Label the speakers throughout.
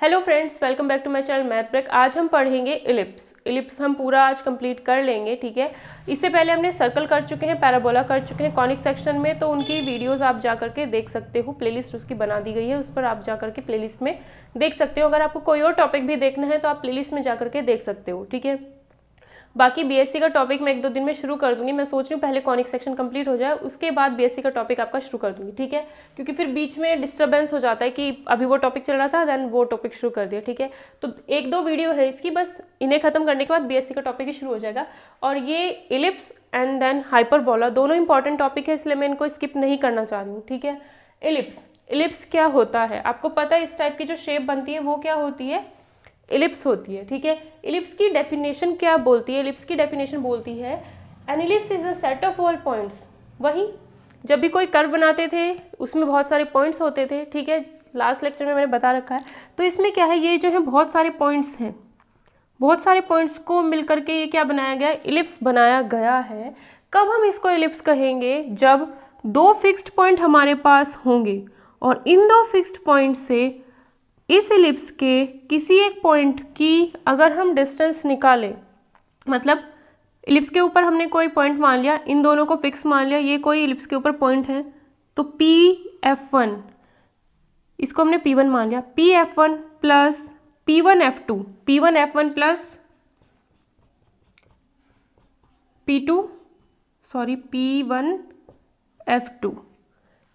Speaker 1: Hello friends, welcome back to my channel math break. आज हम पढ़ेंगे इलिप्स हम पूरा आज कंप्लीट कर लेंगे, ठीक है। इससे पहले हमने सर्कल कर चुके हैं, पैराबोला कर चुके हैं कॉनिक सेक्शन में, तो उनकी वीडियोस आप जा करके देख सकते हो। प्लेलिस्ट उसकी बना दी गई है, उस पर आप जा करके प्लेलिस्ट में देख सकते हो। अगर आपको कोई और टॉपिक भी देखना है तो आप प्लेलिस्ट में जा करके देख सकते हो, ठीक है। बाकी बीएससी का टॉपिक मैं 1-2 दिन में शुरू कर दूंगी। मैं सोच रही हूँ पहले कॉनिक सेक्शन कंप्लीट हो जाए, उसके बाद बीएससी का टॉपिक आपका शुरू कर दूंगी, ठीक है। क्योंकि फिर बीच में डिस्टर्बेंस हो जाता है कि अभी वो टॉपिक चल रहा था, देन वो टॉपिक शुरू कर दिया, ठीक है। तो 1-2 वीडियो है इसकी, बस इन्हें खत्म करने के बाद बीएससी का टॉपिक ही शुरू हो जाएगा। और ये इलिप्स एंड देन हाइपरबोला दोनों इंपॉर्टेंट टॉपिक है, इसलिए मैं इनको स्किप नहीं करना चाह रही हूँ, ठीक है। इलिप्स क्या होता है आपको पता है? इस टाइप की जो शेप बनती है वो क्या होती है? इलिप्स होती है, ठीक है। इलिप्स की डेफिनेशन क्या बोलती है? इलिप्स की डेफिनेशन बोलती है N ellipse is a set of all points. वही जब भी कोई कर्व बनाते थे उसमें बहुत सारे पॉइंट्स होते थे, ठीक है। लास्ट लेक्चर में मैंने बता रखा है। तो इसमें क्या है, ये जो है बहुत सारे पॉइंट्स हैं, बहुत सारे पॉइंट्स को मिलकर के ये क्या बनाया गया है? इलिप्स बनाया गया है। कब हम इसको इलिप्स कहेंगे? जब 2 फिक्स्ड पॉइंट हमारे पास होंगे और इन 2 फिक्स्ड पॉइंट से इस इलिप्स के किसी एक पॉइंट की अगर हम डिस्टेंस निकालें, मतलब इलिप्स के ऊपर हमने कोई पॉइंट मान लिया, इन दोनों को फिक्स मान लिया, ये कोई इलिप्स के ऊपर पॉइंट है, तो P(F1) इसको हमने P1 मान लिया। P(F1) plus P1(F2), P1(F1) plus P1(F2),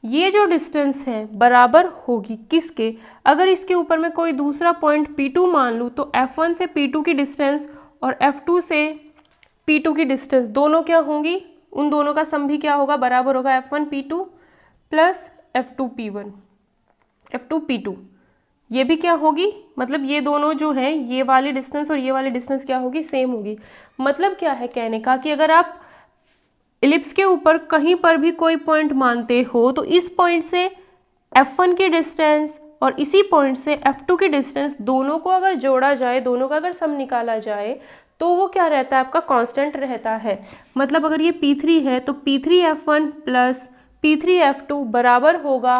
Speaker 1: ये जो डिस्टेंस है बराबर होगी किसके? अगर इसके ऊपर मैं कोई दूसरा पॉइंट P2 मान लूँ तो F1 से P2 की डिस्टेंस और F2 से P2 की डिस्टेंस दोनों क्या होंगी? उन दोनों का सम भी क्या होगा? बराबर होगा F1 P2 plus F2 P1, F2 P2। ये भी क्या होगी? मतलब ये दोनों जो है, ये वाली डिस्टेंस और ये वाली डिस्टेंस क्या होगी? सेम होगी। मतलब क्या है कहने का कि अगर आप इलिप्स के ऊपर कहीं पर भी कोई पॉइंट मानते हो तो इस पॉइंट से F1 की डिस्टेंस और इसी पॉइंट से F2 की डिस्टेंस दोनों को अगर जोड़ा जाए, दोनों का अगर सम निकाला जाए तो वो क्या रहता है? आपका कांस्टेंट रहता है। मतलब अगर ये P3 है तो P3(F1) प्लस P3(F2) बराबर होगा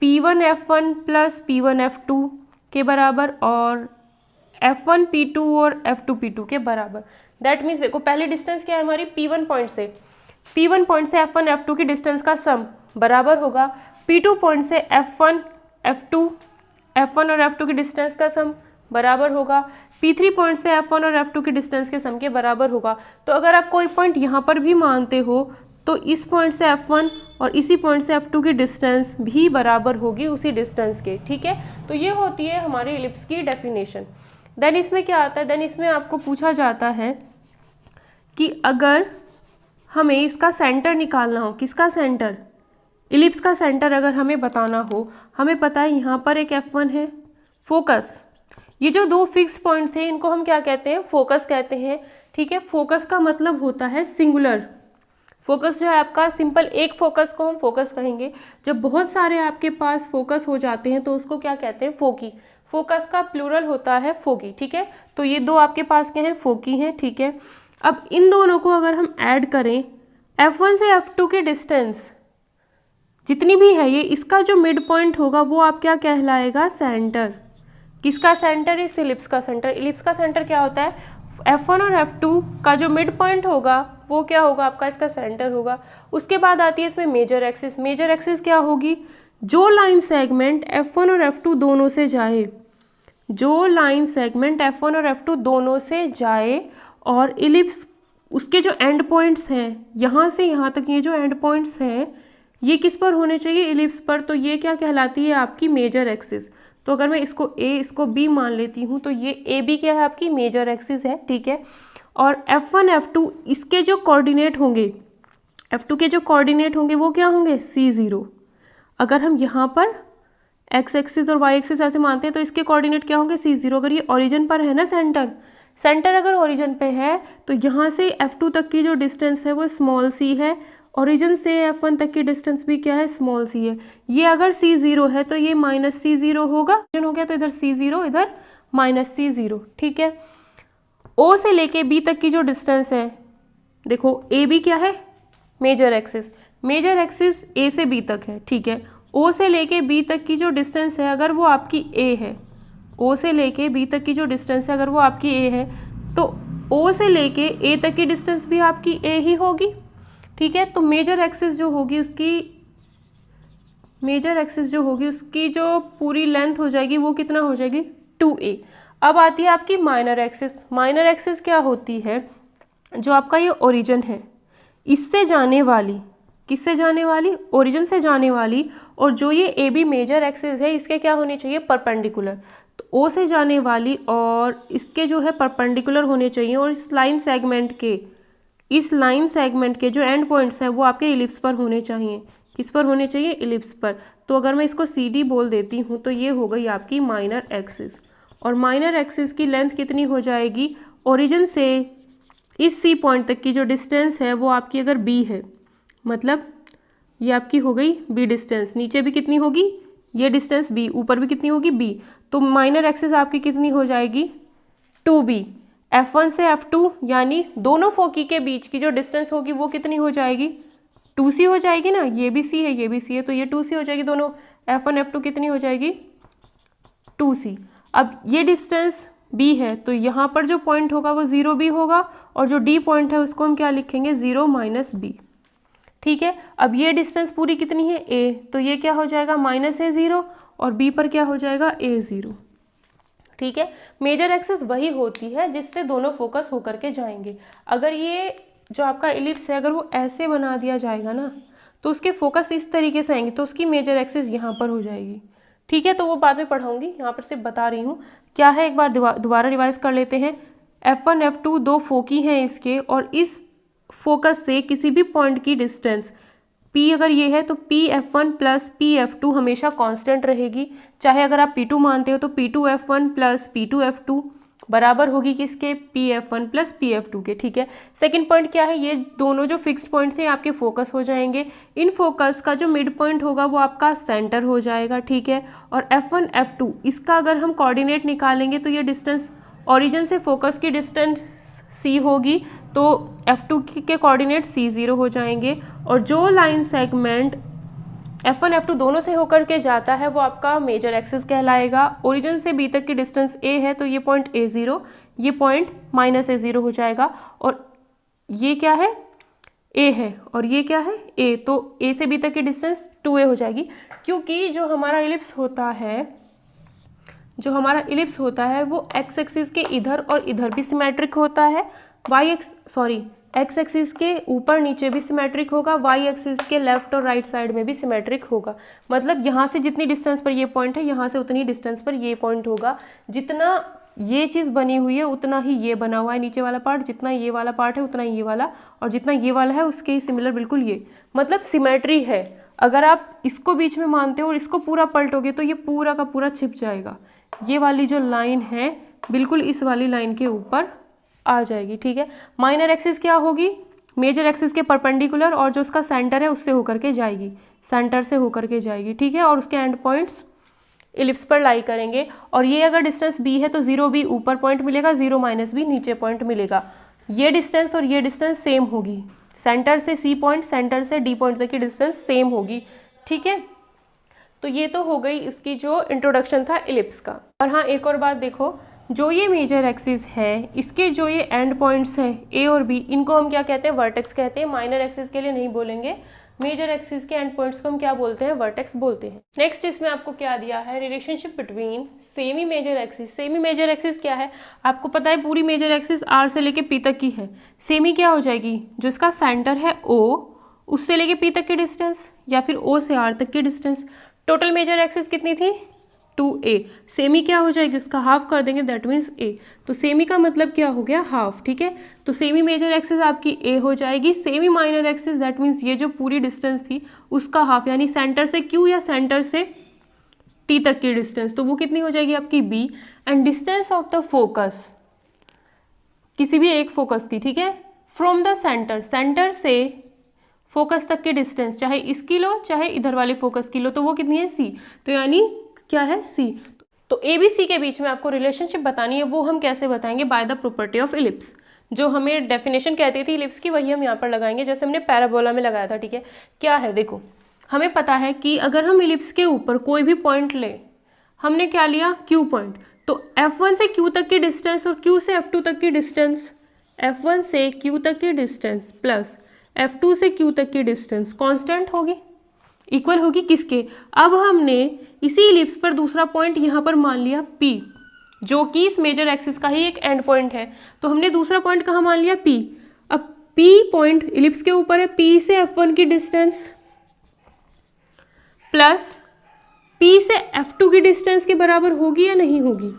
Speaker 1: P1(F1) प्लस P1(F2) के बराबर और F1 P2 और F2 P2 के बराबर। दैट मीन्स देखो, पहली डिस्टेंस क्या है हमारी? P1 पॉइंट से F1 F2 की डिस्टेंस का सम बराबर होगा P2 पॉइंट से F1 और F2 की डिस्टेंस का सम बराबर होगा P3 पॉइंट से F1 और F2 की डिस्टेंस के सम के बराबर होगा। तो अगर आप कोई पॉइंट यहाँ पर भी मानते हो तो इस पॉइंट से F1 और इसी पॉइंट से F2 की डिस्टेंस भी बराबर होगी उसी डिस्टेंस के, ठीक है। तो ये होती है हमारी इलिप्स की डेफिनेशन। देन इसमें क्या आता है? देन इसमें आपको पूछा जाता है कि अगर हमें इसका सेंटर निकालना हो, किसका सेंटर? इलिप्स का सेंटर अगर हमें बताना हो, हमें पता है यहाँ पर एक F1 है, फोकस। ये जो 2 फिक्स पॉइंट्स हैं इनको हम क्या कहते हैं? फोकस कहते हैं, ठीक है। फोकस का मतलब होता है सिंगुलर। फोकस जो है आपका सिंपल एक फोकस को हम फोकस कहेंगे। जब बहुत सारे आपके पास फोकस हो जाते हैं तो उसको क्या कहते हैं? फोकी। फोकस का प्लूरल होता है फोकी, ठीक है। तो ये 2 आपके पास क्या हैं? फोकी हैं, ठीक है। अब इन दोनों को अगर हम ऐड करें, F1 से F2 की डिस्टेंस जितनी भी है, ये इसका जो मिड पॉइंट होगा वो आप क्या कहलाएगा? सेंटर। किसका सेंटर? इस इलिप्स का सेंटर। इलिप्स का सेंटर क्या होता है? F1 और F2 का जो मिड पॉइंट होगा वो क्या होगा? आपका इसका सेंटर होगा। उसके बाद आती है इसमें मेजर एक्सिस। मेजर एक्सिस क्या होगी? जो लाइन सेगमेंट F1 और F2 दोनों से जाए, जो लाइन सेगमेंट F1 और F2 दोनों से जाए और इलिप्स उसके जो एंड पॉइंट्स हैं, यहाँ से यहाँ तक ये जो एंड पॉइंट्स हैं ये किस पर होने चाहिए? इलिप्स पर। तो ये क्या कहलाती है? आपकी मेजर एक्सिस। तो अगर मैं इसको A इसको B मान लेती हूँ तो ये AB क्या है? आपकी मेजर एक्सिस है, ठीक है। और F1 F2 इसके जो कोऑर्डिनेट होंगे, F2 के जो कोऑर्डिनेट होंगे वो क्या होंगे? C0। अगर हम यहाँ पर एक्स एक्सिस और वाई एक्सिस ऐसे मानते हैं तो इसके कोऑर्डिनेट क्या होंगे? C0। अगर ये ओरिजिन पर है ना, सेंटर अगर ओरिजिन पे है तो यहाँ से F2 तक की जो डिस्टेंस है वो स्मॉल c है, ओरिजिन से F1 तक की डिस्टेंस भी क्या है? स्मॉल c है। ये अगर C0 है तो ये माइनस C0 होगा, हो गया तो इधर C0 इधर माइनस C0, ठीक है। O से लेके B तक की जो डिस्टेंस है, देखो AB क्या है? Major axis. Major axis A से B तक है, ठीक है। ओ से लेके बी तक की जो डिस्टेंस है अगर वो आपकी ए है, ओ से लेके बी तक की जो डिस्टेंस है अगर वो आपकी ए है, तो ओ से लेके ए तक की डिस्टेंस भी आपकी ए ही होगी, ठीक है। तो मेजर एक्सिस जो होगी उसकी जो पूरी लेंथ हो जाएगी वो कितना हो जाएगी 2a। अब आती है आपकी माइनर एक्सिस। माइनर एक्सिस क्या होती है, जो आपका ये ओरिजिन है इससे जाने वाली, किससे जाने वाली, ओरिजिन से जाने वाली, और जो ये ए बी मेजर एक्सिस है इसके क्या होनी चाहिए परपेंडिकुलर, तो ओ से जाने वाली और इसके जो है परपेंडिकुलर होने चाहिए, और इस लाइन सेगमेंट के जो एंड पॉइंट्स हैं वो आपके इलिप्स पर होने चाहिए। किस पर होने चाहिए, इलिप्स पर। तो अगर मैं इसको सी डी बोल देती हूँ तो ये हो गई आपकी माइनर एक्सिस, और माइनर एक्सिस की लेंथ कितनी हो जाएगी, ओरिजिन से इस सी पॉइंट तक की जो डिस्टेंस है वो आपकी अगर बी है, मतलब ये आपकी हो गई बी डिस्टेंस, नीचे भी कितनी होगी ये डिस्टेंस बी, ऊपर भी कितनी होगी बी, तो माइनर एक्सिस आपकी कितनी हो जाएगी 2b। F1 से F2 यानी दोनों फोकी के बीच की जो डिस्टेंस होगी वो कितनी हो जाएगी 2c हो जाएगी ना, ये भी c है ये भी c है, तो ये 2c हो जाएगी, दोनों F1 F2 कितनी हो जाएगी 2c। अब ये डिस्टेंस b है तो यहाँ पर जो पॉइंट होगा वो 0b होगा, और जो d पॉइंट है उसको हम क्या लिखेंगे 0 - b, ठीक है। अब ये डिस्टेंस पूरी कितनी है a, तो ये क्या हो जाएगा -a0, और b पर क्या हो जाएगा a0, ठीक है। मेजर एक्सिस वही होती है जिससे दोनों फोकस होकर के जाएंगे। अगर ये जो आपका इलिप्स है अगर वो ऐसे बना दिया जाएगा ना तो उसके फोकस इस तरीके से आएंगे, तो उसकी मेजर एक्सिस यहाँ पर हो जाएगी, ठीक है। तो वो बाद में पढ़ाऊंगी, यहाँ पर सिर्फ बता रही हूँ क्या है, एक बार दोबारा रिवाइज कर लेते हैं। F1 F2 दो फोकी हैं इसके, और इस फोकस से किसी भी पॉइंट की डिस्टेंस P अगर ये है तो PF1 + PF2 हमेशा कांस्टेंट रहेगी, चाहे अगर आप P2 मानते हो तो P2F1 + P2F2 बराबर होगी किसके PF1 + PF2 के, ठीक है। सेकंड पॉइंट क्या है, ये दोनों जो फिक्स्ड पॉइंट थे आपके फोकस हो जाएंगे, इन फोकस का जो मिड पॉइंट होगा वो आपका सेंटर हो जाएगा, ठीक है। और F1 F2 इसका अगर हम कोऑर्डिनेट निकालेंगे तो ये डिस्टेंस ओरिजिन से फोकस की डिस्टेंस c होगी, तो F2 के कोऑर्डिनेट c0 हो जाएंगे, और जो लाइन सेगमेंट F1 F2 दोनों से होकर के जाता है वो आपका मेजर एक्सिस कहलाएगा। ओरिजिन से b तक की डिस्टेंस a है तो ये पॉइंट a0, ये पॉइंट -a0 हो जाएगा, और ये क्या है a है, और ये क्या है a, तो a से b तक की डिस्टेंस 2a हो जाएगी, क्योंकि जो हमारा इलिप्स होता है वो x एक्सिस के इधर और इधर भी सिमेट्रिक होता है, x एक्सिस के ऊपर नीचे भी सिमेट्रिक होगा, y एक्सिस के लेफ्ट और राइट साइड में भी सिमेट्रिक होगा। मतलब यहाँ से जितनी डिस्टेंस पर ये पॉइंट है यहाँ से उतनी डिस्टेंस पर ये पॉइंट होगा, जितना ये चीज़ बनी हुई है उतना ही ये बना हुआ है नीचे वाला पार्ट, जितना ये वाला पार्ट है उतना ये वाला, और जितना ये वाला है उसके ही सिमिलर बिल्कुल ये, मतलब सिमेट्री है। अगर आप इसको बीच में मानते हो और इसको पूरा पलटोगे तो ये पूरा का पूरा छिप जाएगा, ये वाली जो लाइन है बिल्कुल इस वाली लाइन के ऊपर आ जाएगी, ठीक है। माइनर एक्सिस क्या होगी, मेजर एक्सिस के परपेंडिकुलर, और जो उसका सेंटर है उससे होकर के जाएगी, सेंटर से होकर के जाएगी, ठीक है। और उसके एंड पॉइंट्स इलिप्स पर लाई करेंगे, और ये अगर डिस्टेंस b है तो 0b ऊपर पॉइंट मिलेगा, 0 - b नीचे पॉइंट मिलेगा। ये डिस्टेंस और ये डिस्टेंस सेम होगी, सेंटर से c पॉइंट, सेंटर से d पॉइंट तक की डिस्टेंस सेम होगी, ठीक है। तो ये तो हो गई इसकी जो इंट्रोडक्शन था इलिप्स का। और हाँ, एक और बात देखो, जो ये मेजर एक्सिस है इसके जो ये एंड पॉइंट्स हैं ए और बी, इनको हम क्या कहते हैं, वर्टेक्स कहते हैं। माइनर एक्सिस के लिए नहीं बोलेंगे, मेजर एक्सिस के एंड पॉइंट्स को हम क्या बोलते हैं, वर्टेक्स बोलते हैं। नेक्स्ट इसमें आपको क्या दिया है, relationship between semi major axis. Semi major axis क्या है, आपको पता है पूरी मेजर एक्सिस आर से लेके पी तक की है, सेमी क्या हो जाएगी, जो इसका सेंटर है ओ उससे लेके पी तक की डिस्टेंस, या फिर ओ से आर तक की डिस्टेंस। टोटल मेजर एक्सिस कितनी थी 2a, सेमी क्या हो जाएगी, उसका हाफ कर देंगे, दैट मीन्स a, तो सेमी का मतलब क्या हो गया हाफ, ठीक है। तो सेमी मेजर एक्सिस आपकी a हो जाएगी, semi minor axis that means ये जो पूरी डिस्टेंस थी उसका हाफ, यानी सेंटर से q या सेंटर से t तक की डिस्टेंस, तो वो कितनी हो जाएगी आपकी b। And distance of the focus, किसी भी एक फोकस की, ठीक है, फ्रॉम द सेंटर, सेंटर से फोकस तक की डिस्टेंस, चाहे इसकी लो चाहे इधर वाले फोकस की लो, तो वो कितनी है c, तो यानी क्या है c। तो ए बी सी के बीच में आपको रिलेशनशिप बतानी है, वो हम कैसे बताएंगे, by the property of ellipse. जो हमें डेफिनेशन कहती थी इलिप्स की वही हम यहाँ पर लगाएंगे, जैसे हमने पैराबोला में लगाया था, ठीक है। क्या है देखो, हमें पता है कि अगर हम इलिप्स के ऊपर कोई भी पॉइंट लें, हमने क्या लिया Q पॉइंट, तो F1 से Q तक की डिस्टेंस और Q से F2 तक की डिस्टेंस, F1 से Q तक की डिस्टेंस प्लस F2 से Q तक की डिस्टेंस कांस्टेंट होगी, इक्वल होगी किसके? अब हमने इसी इलिप्स पर दूसरा पॉइंट यहाँ पर मान लिया P, जो कि इस मेजर एक्सिस का ही एक एंड पॉइंट है। तो हमने दूसरा पॉइंट कहाँ मान लिया? P। अब P पॉइंट इलिप्स के ऊपर है, P से F1 की डिस्टेंस प्लस P से F2 की डिस्टेंस के बराबर होगी या नहीं होगी?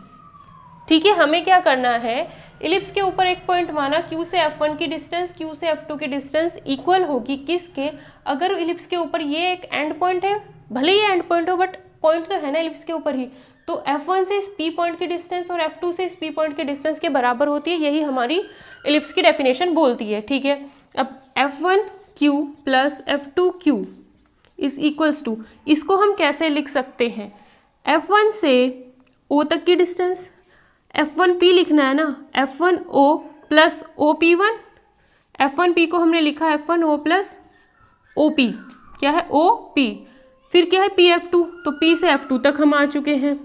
Speaker 1: ठीक है, हमें क्या करना है, इलिप्स के ऊपर एक पॉइंट माना, Q से F1 की डिस्टेंस Q से F2 की डिस्टेंस इक्वल होगी किसके? अगर इलिप्स के ऊपर ये एक एंड पॉइंट है, भले ही एंड पॉइंट हो बट पॉइंट तो है ना इलिप्स के ऊपर ही, तो F1 से इस P पॉइंट की डिस्टेंस और F2 से इस P पॉइंट की डिस्टेंस के बराबर होती है, यही हमारी इलिप्स की डेफिनेशन बोलती है। ठीक है, अब F1Q plus F2Q is equals to, इसको हम कैसे लिख सकते हैं? F1 से O तक की डिस्टेंस, F1P लिखना है ना, F1O प्लस OP1, F1P को हमने लिखा F1O प्लस OP, क्या है? OP। फिर क्या है? PF2, तो P से F2 तक हम आ चुके हैं।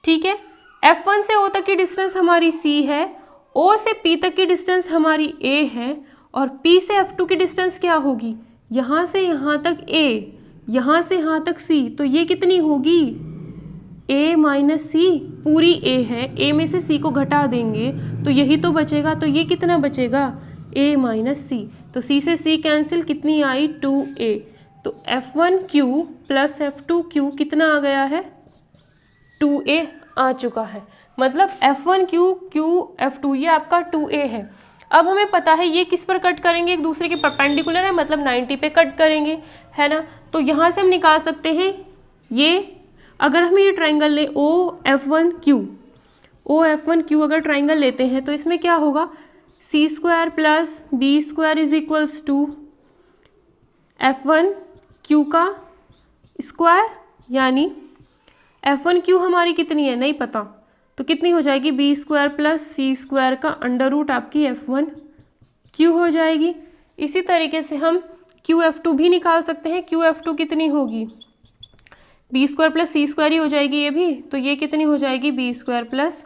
Speaker 1: ठीक है, F1 से O तक की डिस्टेंस हमारी C है, O से P तक की डिस्टेंस हमारी A है, और P से F2 की डिस्टेंस क्या होगी? यहाँ से यहाँ तक A, यहाँ से यहाँ तक C, तो ये कितनी होगी? A माइनस C, पूरी A है, A में से C को घटा देंगे तो यही तो बचेगा, तो ये कितना बचेगा? A माइनस C, तो C से C कैंसिल, कितनी आई? 2A। तो F1Q प्लस F2Q कितना आ गया है? 2A आ चुका है। मतलब F1Q Q F2 ये आपका 2A है। अब हमें पता है ये किस पर कट करेंगे, एक दूसरे के परपेंडिकुलर है, मतलब 90 पे कट करेंगे, है ना। तो यहाँ से हम निकाल सकते हैं ये, अगर हम ये ट्राइंगल लें OF1Q अगर ट्राइंगल लेते हैं तो इसमें क्या होगा? C² plus B² is equals to F1Q का स्क्वायर, यानी F1Q हमारी कितनी है नहीं पता, तो कितनी हो जाएगी? B² प्लस C² का अंडर रूट आपकी F1Q हो जाएगी। इसी तरीके से हम QF2 भी निकाल सकते हैं। QF2 कितनी होगी? B² प्लस C² ही हो जाएगी ये भी, तो ये कितनी हो जाएगी? B² plus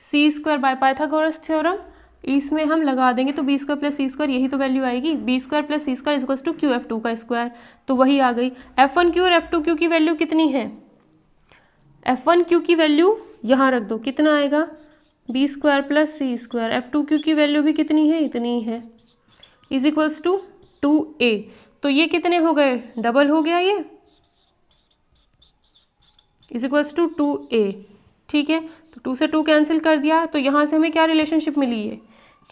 Speaker 1: C² by Pythagoras theorem, इसमें हम लगा देंगे तो B² प्लस C² यही तो वैल्यू आएगी। B² plus C² is equals to QF2 का स्क्वायर, तो वही आ गई। F1Q और F2Q की वैल्यू कितनी है? F1Q की वैल्यू यहाँ रख दो, कितना आएगा? B² plus C²। F2Q की वैल्यू भी कितनी है? इतनी है, इज इक्वल्स टू 2A। तो ये कितने हो गए? डबल हो गया ये, इज इक्वल्स टू 2A। ठीक है, तो 2 से 2 कैंसिल कर दिया, तो यहाँ से हमें क्या रिलेशनशिप मिली है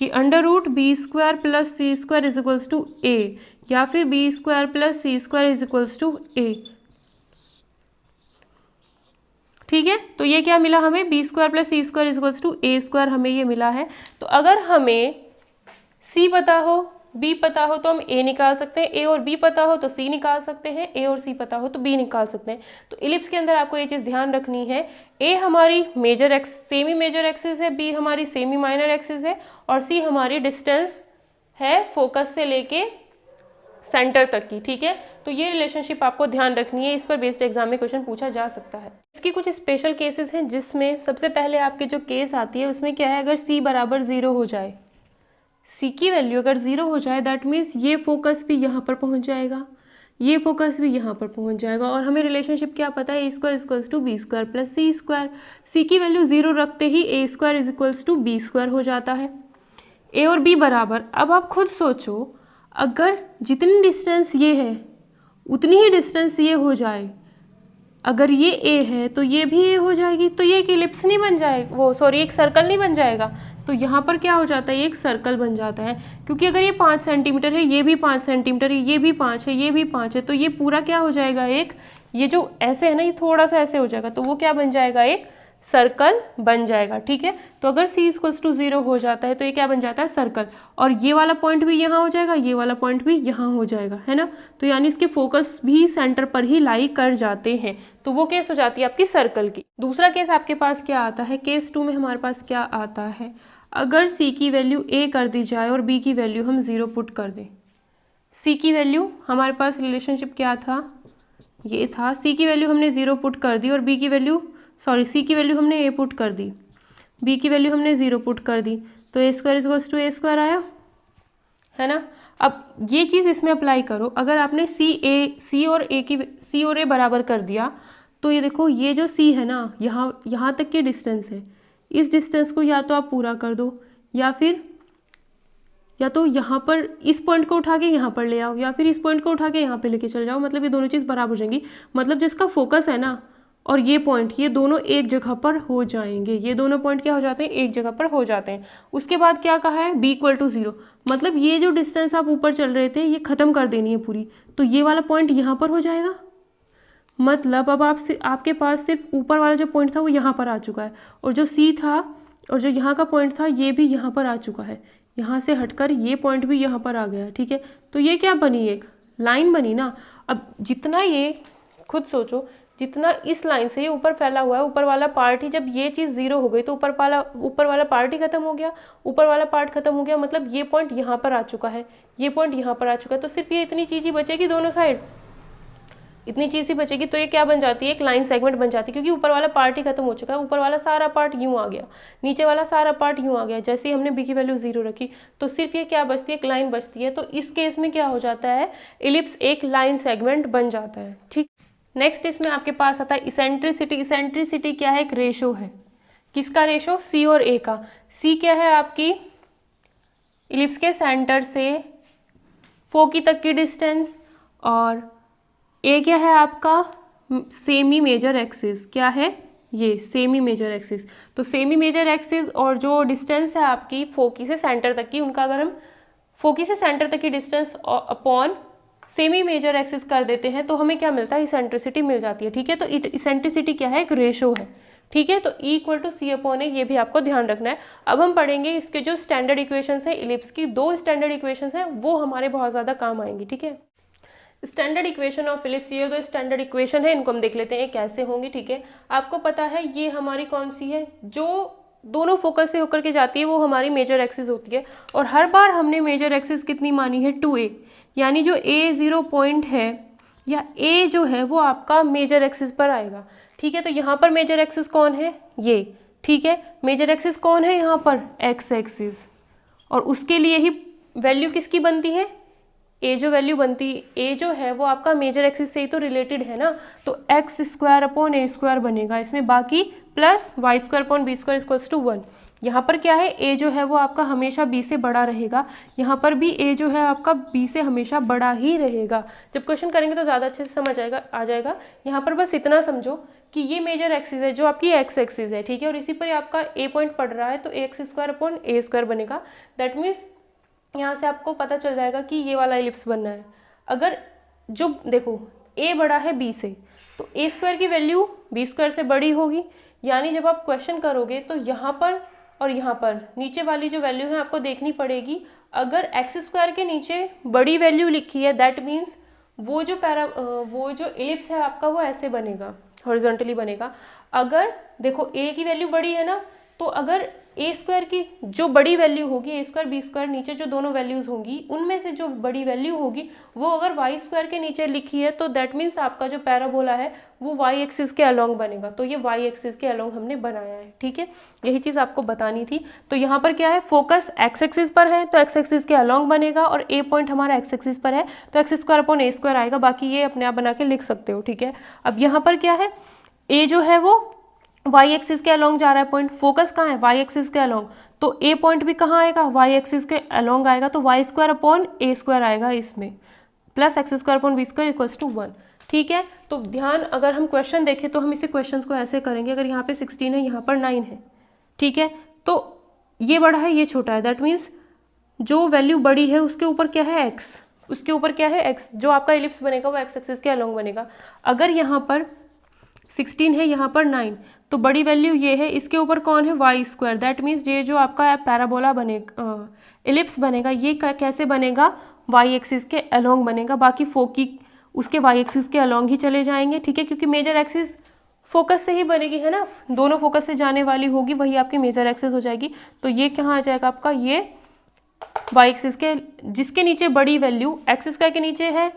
Speaker 1: कि under root B² plus C² is equals to A, या फिर B² plus C² is equals to A। ठीक है, तो ये क्या मिला हमें? B² plus C² is equals to A² हमें ये मिला है। तो अगर हमें C पता हो, B पता हो तो हम A निकाल सकते हैं, A और B पता हो तो C निकाल सकते हैं, A और C पता हो तो B निकाल सकते हैं। तो इलिप्स के अंदर आपको ये चीज़ ध्यान रखनी है, A हमारी major axis semi major axis है, B हमारी सेमी माइनर एक्सिस है, और C हमारी डिस्टेंस है फोकस से लेके सेंटर तक की। ठीक है, तो ये रिलेशनशिप आपको ध्यान रखनी है, इस पर बेस्ड एग्जाम में क्वेश्चन पूछा जा सकता है। इसकी कुछ स्पेशल केसेस हैं, जिसमें सबसे पहले आपके जो केस आती है उसमें क्या है, अगर C बराबर 0 हो जाए, C की वैल्यू अगर 0 हो जाए, दैट मीन्स ये फोकस भी यहाँ पर पहुँच जाएगा, ये फोकस भी यहाँ पर पहुँच जाएगा, और हमें रिलेशनशिप क्या पता है? A² equals to B² plus C²। C की वैल्यू 0 रखते ही A² is equals to B² हो जाता है। A और B बराबर, अब आप खुद सोचो, अगर जितनी डिस्टेंस ये है उतनी ही डिस्टेंस ये हो जाए, अगर ये A है तो ये भी A हो जाएगी, तो ये एक इलिप्स नहीं बन जाएगा, वो सॉरी एक सर्कल नहीं बन जाएगा। तो यहाँ पर क्या हो जाता है? ये एक सर्कल बन जाता है, क्योंकि अगर ये 5 सेंटीमीटर है, ये भी 5 सेंटीमीटर है, ये भी 5 है, ये भी 5 है, तो ये पूरा क्या हो जाएगा? एक, ये जो ऐसे है ना, ये थोड़ा सा ऐसे हो जाएगा, तो वो क्या बन जाएगा? एक सर्कल बन जाएगा। ठीक है, तो अगर C इक्वल्स टू 0 हो जाता है तो ये क्या बन जाता है? सर्कल, और ये वाला पॉइंट भी यहाँ हो जाएगा, ये वाला पॉइंट भी यहाँ हो जाएगा, है ना। तो यानी इसके फोकस भी सेंटर पर ही लाई कर जाते हैं, तो वो केस हो जाती है आपकी सर्कल की। दूसरा केस आपके पास क्या आता है? केस 2 में हमारे पास क्या आता है? अगर C की वैल्यू A कर दी जाए और B की वैल्यू हम 0 पुट कर दें, सी की वैल्यू हमारे पास रिलेशनशिप क्या था, ये था, सी की वैल्यू हमने 0 पुट कर दी और बी की वैल्यू सी की वैल्यू हमने ए पुट कर दी, बी की वैल्यू हमने 0 पुट कर दी, तो A square equals to A square आया, है ना। अब ये चीज़ इसमें अप्लाई करो, अगर आपने सी और ए बराबर कर दिया तो ये देखो, ये जो सी है ना, यहाँ तक की डिस्टेंस है, इस डिस्टेंस को या तो आप पूरा कर दो या तो यहाँ पर इस पॉइंट को उठा के यहाँ पर ले आओ, या फिर इस पॉइंट को उठा के यहाँ पे लेके चल जाओ, मतलब ये दोनों चीज़ बराबर हो जाएंगी। मतलब जिसका फोकस है ना और ये पॉइंट, ये दोनों एक जगह पर हो जाएंगे, ये दोनों पॉइंट क्या हो जाते हैं, एक जगह पर हो जाते हैं। उसके बाद क्या कहा है, b = 0, मतलब ये जो डिस्टेंस आप ऊपर चल रहे थे ये ख़त्म कर देनी है पूरी, तो ये वाला पॉइंट यहाँ पर हो जाएगा। मतलब अब आपके पास सिर्फ ऊपर वाला जो पॉइंट था वो यहाँ पर आ चुका है, और जो c था और जो यहाँ का पॉइंट था ये भी यहाँ पर आ चुका है, यहाँ से हटकर ये पॉइंट भी यहाँ पर आ गया है, ठीक है। तो ये क्या बनी, एक लाइन बनी ना। अब जितना ये खुद सोचो, जितना इस लाइन से ये ऊपर फैला हुआ है, ऊपर वाला पार्ट ही, जब ये चीज़ 0 हो गई तो ऊपर वाला पार्ट ही खत्म हो गया, ऊपर वाला पार्ट खत्म हो गया, मतलब ये पॉइंट यहाँ पर आ चुका है, ये पॉइंट यहाँ पर आ चुका है, तो सिर्फ ये इतनी चीज़ ही बचेगी, दोनों साइड इतनी चीज़ ही बचेगी, तो ये क्या बन जाती है, एक लाइन सेगमेंट बन जाती है, क्योंकि ऊपर वाला पार्ट ही खत्म हो चुका है, ऊपर वाला सारा पार्ट यूँ आ गया, नीचे वाला सारा पार्ट यूँ आ गया। जैसे ही हमने बी की वैल्यू 0 रखी तो सिर्फ ये क्या बचती है, एक लाइन बचती है। तो इस केस में क्या हो जाता है, इलिप्स एक लाइन सेगमेंट बन जाता है, ठीक। नेक्स्ट इसमें आपके पास आता है इसेंट्रिसिटी। इसेंट्रिसिटी क्या है, एक रेशो है, किसका रेशो, सी और ए का। सी क्या है, आपकी इलिप्स के सेंटर से फोकी तक की डिस्टेंस, और ए क्या है आपका, सेमी मेजर एक्सिस। क्या है ये, सेमी मेजर एक्सिस। तो सेमी मेजर एक्सिस और जो डिस्टेंस है आपकी फोकी से सेंटर तक की, उनका अगर हम फोकी से सेंटर तक की distance upon semi major axis कर देते हैं तो हमें क्या मिलता है, इसेंट्रिसिटी मिल जाती है, ठीक है। तो इसेंट्रिसिटी क्या है, एक रेशो है, ठीक है। तो E = C/A, ये भी आपको ध्यान रखना है। अब हम पढ़ेंगे इसके जो स्टैंडर्ड इक्वेशंस है इलिप्स की, 2 स्टैंडर्ड इक्वेशंस है, वो हमारे बहुत ज़्यादा काम आएंगी, ठीक है। स्टैंडर्ड इक्वेशन ऑफ इलिप्स, ये जो स्टैंडर्ड इक्वेशन है इनको हम देख लेते हैं कैसे होंगी, ठीक है। आपको पता है ये हमारी कौन सी है, जो दोनों फोकस से होकर के जाती है, वो हमारी मेजर एक्सिस होती है, और हर बार हमने मेजर एक्सिस कितनी मानी है, 2a, यानी जो A0 पॉइंट है या A जो है वो आपका मेजर एक्सिस पर आएगा, ठीक है। तो यहाँ पर मेजर एक्सिस कौन है, ये, ठीक है। मेजर एक्सिस कौन है यहाँ पर, एक्स एक्सिस, और उसके लिए ही वैल्यू किसकी बनती है, ए जो वैल्यू बनती है, ए जो है वो आपका मेजर एक्सिस से ही तो रिलेटेड है ना, तो x² / a² बनेगा इसमें, बाकी प्लस y² / b² = 1। यहाँ पर क्या है, ए जो है वो आपका हमेशा बी से बड़ा रहेगा, यहाँ पर भी ए जो है आपका बी से हमेशा बड़ा ही रहेगा। जब क्वेश्चन करेंगे तो ज़्यादा अच्छे से समझ आ जाएगा। यहाँ पर बस इतना समझो कि ये मेजर एक्सिस है जो आपकी एक्स एक्सिस है, ठीक है, और इसी पर आपका ए पॉइंट पड़ रहा है, तो x² / a² बनेगा। दैट मीन्स यहाँ से आपको पता चल जाएगा कि ये वाला इलिप्स बनना है। अगर जो देखो a बड़ा है b से, तो a² की वैल्यू b² से बड़ी होगी, यानी जब आप क्वेश्चन करोगे तो यहाँ पर और यहाँ पर नीचे वाली जो वैल्यू है आपको देखनी पड़ेगी। अगर x² के नीचे बड़ी वैल्यू लिखी है, दैट मीन्स वो जो इलिप्स है आपका वो ऐसे बनेगा, हॉरिजॉन्टली बनेगा। अगर देखो a की वैल्यू बड़ी है ना, तो अगर a² की जो बड़ी वैल्यू होगी, a² b² नीचे जो दोनों वैल्यूज होंगी उनमें से जो बड़ी वैल्यू होगी वो अगर y² के नीचे लिखी है, तो दैट मीन्स आपका जो पैराबोला है वो y एक्सिस के अलोंग बनेगा। तो ये y एक्सिस के अलोंग हमने बनाया है, ठीक है, यही चीज़ आपको बतानी थी। तो यहाँ पर क्या है, फोकस x एक्सिस पर है तो x एक्सिस के अलोंग बनेगा, और a पॉइंट हमारा x एक्सिस पर है तो x² / a² आएगा, बाकी ये अपने आप बना के लिख सकते हो, ठीक है। अब यहाँ पर क्या है, a जो है वो y एक्सिस के अलोंग जा रहा है पॉइंट, फोकस कहाँ है, y एक्सिस के अलोंग, तो a पॉइंट भी कहाँ आएगा, y एक्सिस के अलोंग आएगा, तो y² / a² आएगा इसमें, प्लस x² / b² = 1, ठीक है। तो ध्यान, अगर हम क्वेश्चन देखें तो हम इसे क्वेश्चंस को ऐसे करेंगे, अगर यहाँ पे 16 है, यहाँ पर 9 है, ठीक है, तो ये बड़ा है ये छोटा है, दैट मीन्स जो वैल्यू बड़ी है उसके ऊपर क्या है, x, उसके ऊपर क्या है, x, जो आपका इलिप्स बनेगा वो x एक्सिस के अलोंग बनेगा। अगर यहाँ पर 16 है, यहाँ पर 9, तो बड़ी वैल्यू ये है, इसके ऊपर कौन है, y², दैट मीन्स ये जो आपका पैराबोला बनेगा, इलिप्स बनेगा, ये कैसे बनेगा, y एक्सिस के अलोंग बनेगा, बाकी फोकी उसके y एक्सिस के अलोंग ही चले जाएंगे, ठीक है, क्योंकि मेजर एक्सिस फोकस से ही बनेगी, है ना, दोनों फोकस से जाने वाली होगी, वही आपकी मेजर एक्सिस हो जाएगी। तो ये कहाँ आ जाएगा आपका, ये वाई एक्सिस के, जिसके नीचे बड़ी वैल्यू एक्स स्क्वायर के नीचे है,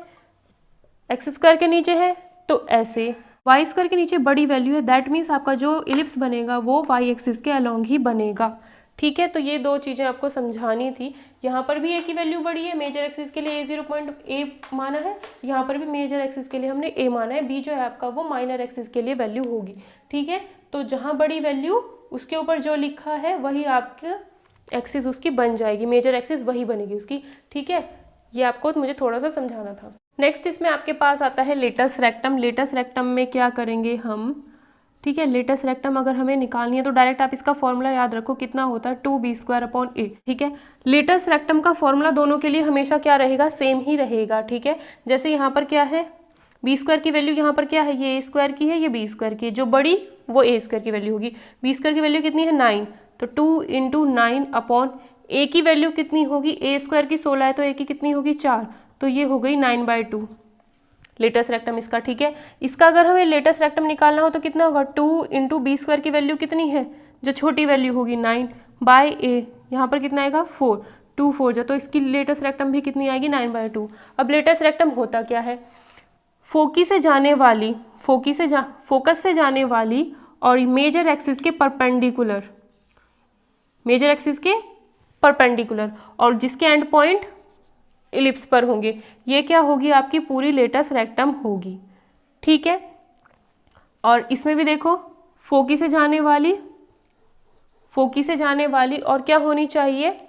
Speaker 1: एक्स स्क्वायर के नीचे है, तो ऐसे वाई स्क्वायर के नीचे बड़ी वैल्यू है, दैट मीन्स आपका जो इलिप्स बनेगा वो वाई एक्सिस के अलोंग ही बनेगा। ठीक है, तो ये दो चीज़ें आपको समझानी थी। यहाँ पर भी ए की वैल्यू बड़ी है, मेजर एक्सिस के लिए A0 पॉइंट ए माना है, यहाँ पर भी मेजर एक्सिस के लिए हमने ए माना है, बी जो है आपका वो माइनर एक्सिस के लिए वैल्यू होगी। ठीक है, तो जहाँ बड़ी वैल्यू उसके ऊपर जो लिखा है वही आपका एक्सिस उसकी बन जाएगी, मेजर एक्सिस वही बनेगी उसकी। ठीक है, ये आपको मुझे थोड़ा सा समझाना था। नेक्स्ट इसमें आपके पास आता है लेटस रेक्टम। लेटस रेक्टम में क्या करेंगे हम, ठीक है, लेटस रेक्टम अगर हमें निकालनी है तो डायरेक्ट आप इसका फॉर्मूला याद रखो, कितना होता है 2b² ठीक है, लेटस रेक्टम का फॉर्मूला दोनों के लिए हमेशा क्या रहेगा, सेम ही रहेगा। ठीक है, जैसे यहाँ पर क्या है, b² की वैल्यू यहाँ पर क्या है, ये a² की है, ये b² की है, जो बड़ी वो a² की वैल्यू होगी। b² की वैल्यू कितनी है 9, तो 2 × 9 a की वैल्यू कितनी होगी, a² की 16 है तो a की कितनी होगी 4, तो ये हो गई 9/2 लेटस रेक्टम इसका। ठीक है, इसका अगर हमें लेटस रेक्टम निकालना हो तो कितना होगा, 2 × b² की वैल्यू कितनी है, जो छोटी वैल्यू होगी 9/a, यहाँ पर कितना आएगा 4, 2 4 जो, तो इसकी लेटस रेक्टम भी कितनी आएगी 9/2। अब लेटस रेक्टम होता क्या है, फोकस से जाने वाली और मेजर एक्सिस के परपेंडिकुलर और जिसके एंड पॉइंट इलिप्स पर होंगे, ये क्या होगी, आपकी पूरी लेटस रेक्टम होगी। ठीक है, और इसमें भी देखो फोकी से जाने वाली और क्या होनी चाहिए,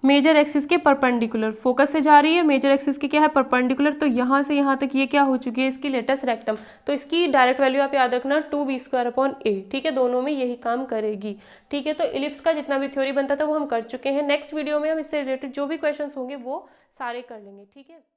Speaker 1: मेजर एक्सिस के परपेंडिकुलर, फोकस से जा रही है, मेजर एक्सिस के क्या है परपेंडिकुलर, तो यहाँ से यहाँ तक ये क्या हो चुकी है इसकी लेटस रेक्टम। तो इसकी डायरेक्ट वैल्यू आप याद रखना 2b² ठीक है, दोनों में यही काम करेगी। ठीक है, तो इलिप्स का जितना भी थ्योरी बनता था वो हम कर चुके हैं। नेक्स्ट वीडियो में हम इससे रिलेटेड जो भी क्वेश्चंस होंगे वो सारे कर लेंगे। ठीक है।